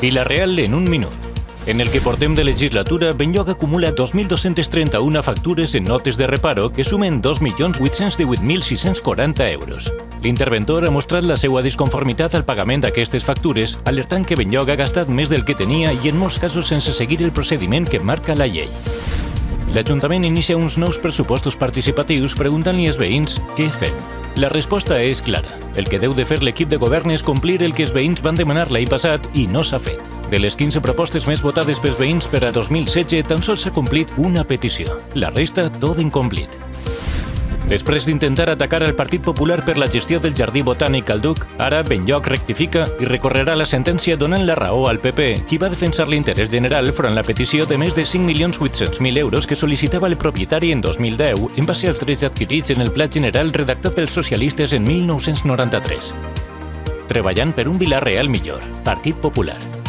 Vila-real en un minut. En el que portem de legislatura, Benlloc acumula 2.231 factures en notes de reparo que sumen 2.818.640 euros. L'interventor ha mostrat la seva disconformitat al pagament d'aquestes factures, alertant que Benlloc ha gastat més del que tenia i en molts casos sense seguir el procediment que marca la llei. L'Ajuntament inicia uns nous pressupostos participatius preguntant-li als veïns què fem. La resposta és clara. El que deu de fer l'equip de govern és complir el que els veïns van demanar l'any passat i no s'ha fet. De les 15 propostes més votades pels veïns per a 2016, tan sols s'ha complit una petició. La resta, tot incomplit. Després d'intentar atacar el Partit Popular per la gestió del Jardí Botànic al Duc, ara Benlloc rectifica i recorrerà la sentència donant la raó al PP, qui va defensar l'interès general front la petició de més de 5.800.000 euros que sol·licitava el propietari en 2010 en base als drets adquirits en el Pla General redactat pels socialistes en 1993. Treballant per un Vila-real millor. Partit Popular.